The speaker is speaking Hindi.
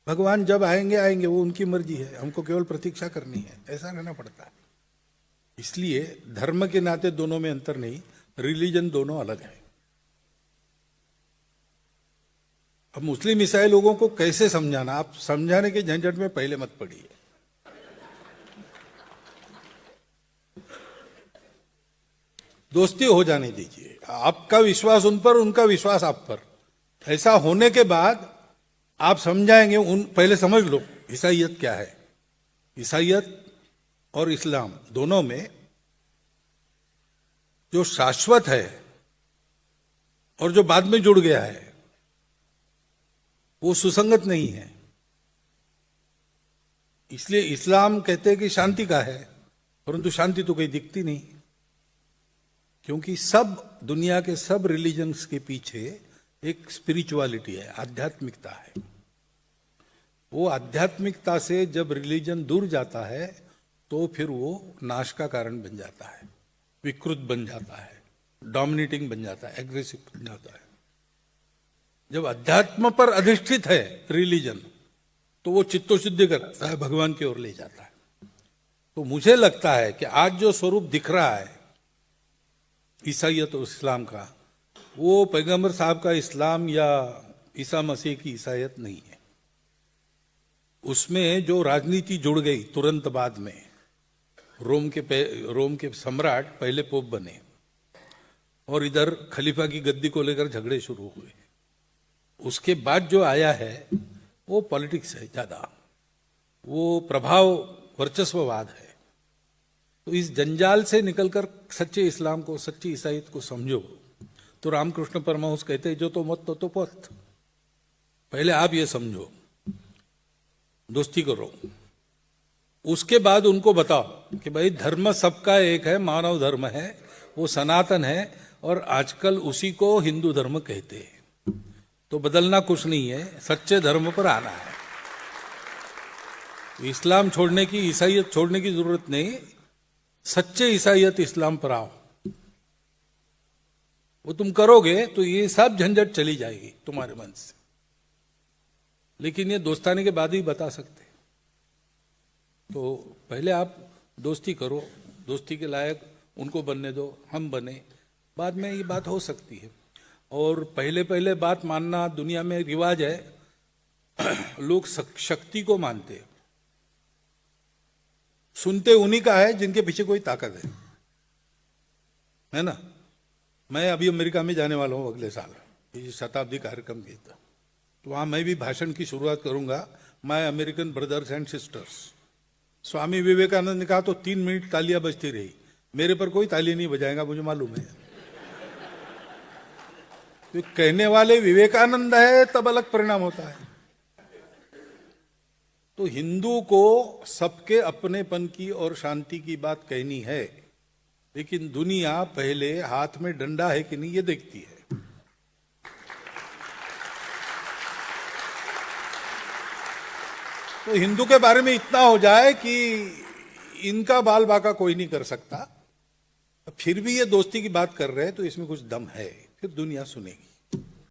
भगवान जब आएंगे आएंगे, वो उनकी मर्जी है, हमको केवल प्रतीक्षा करनी है, ऐसा रहना पड़ता है। इसलिए धर्म के नाते दोनों में अंतर नहीं, रिलीजन दोनों अलग है। अब मुस्लिम ईसाई लोगों को कैसे समझाना, आप समझाने के झंझट में पहले मत पड़िए। दोस्ती हो जाने दीजिए, आपका विश्वास उन पर, उनका विश्वास आप पर। ऐसा होने के बाद आप समझाएंगे, पहले समझ लो ईसाइयत क्या है। ईसाइयत और इस्लाम दोनों में जो शाश्वत है और जो बाद में जुड़ गया है, वो सुसंगत नहीं है। इसलिए इस्लाम कहते हैं कि शांति का है, परंतु शांति तो कहीं दिखती नहीं, क्योंकि सब दुनिया के सब रिलीजन्स के पीछे एक स्पिरिचुअलिटी है, आध्यात्मिकता है। वो आध्यात्मिकता से जब रिलीजन दूर जाता है तो फिर वो नाश का कारण बन जाता है, विकृत बन जाता है, डोमिनेटिंग बन जाता है, एग्रेसिव बन जाता है। जब अध्यात्म पर अधिष्ठित है रिलीजन, तो वो चित्तशुद्धि करता है, भगवान की ओर ले जाता है। तो मुझे लगता है कि आज जो स्वरूप दिख रहा है ईसाइयत और इस्लाम का, वो पैगंबर साहब का इस्लाम या ईसा मसीह की ईसाइयत नहीं है। उसमें जो राजनीति जुड़ गई तुरंत बाद में, रोम के सम्राट पहले पोप बने और इधर खलीफा की गद्दी को लेकर झगड़े शुरू हुए। उसके बाद जो आया है वो पॉलिटिक्स है ज्यादा, वो प्रभाव वर्चस्ववाद है। तो इस जंजाल से निकलकर सच्चे इस्लाम को, सच्ची ईसाईयत को समझो। तो रामकृष्ण परमहंस कहते हैं, जो तो मत तो पथ। पहले आप ये समझो, दोस्ती करो, उसके बाद उनको बताओ कि भाई धर्म सबका एक है, मानव धर्म है, वो सनातन है, और आजकल उसी को हिंदू धर्म कहते हैं। तो बदलना कुछ नहीं है, सच्चे धर्म पर आना है। इस्लाम छोड़ने की, ईसाईयत छोड़ने की जरूरत नहीं, सच्चे ईसाईयत इस्लाम पर आओ। वो तुम करोगे तो ये सब झंझट चली जाएगी तुम्हारे मन से। लेकिन ये दोस्ताने के बाद ही बता सकते। तो पहले आप दोस्ती करो, दोस्ती के लायक उनको बनने दो, हम बने, बाद में ये बात हो सकती है। और पहले पहले बात मानना दुनिया में रिवाज है। लोग शक्ति को मानते, सुनते उन्हीं का है जिनके पीछे कोई ताकत है ना। मैं अभी अमेरिका में जाने वाला हूं अगले साल, ये शताब्दी कार्यक्रम की, तो वहां मैं भी भाषण की शुरुआत करूंगा, my American brothers and sisters. Swami Vivekananda ने कहा तो 3 मिनट तालियां बजती रही, मेरे पर कोई ताली नहीं बजाएगा, मुझे मालूम है। तो कहने वाले विवेकानंद है तब अलग परिणाम होता है। तो हिंदू को सबके अपनेपन की और शांति की बात कहनी है, लेकिन दुनिया पहले हाथ में डंडा है कि नहीं ये देखती है। तो हिंदू के बारे में इतना हो जाए कि इनका बाल बाका कोई नहीं कर सकता, फिर भी ये दोस्ती की बात कर रहे हैं, तो इसमें कुछ दम है, फिर दुनिया सुनेगी।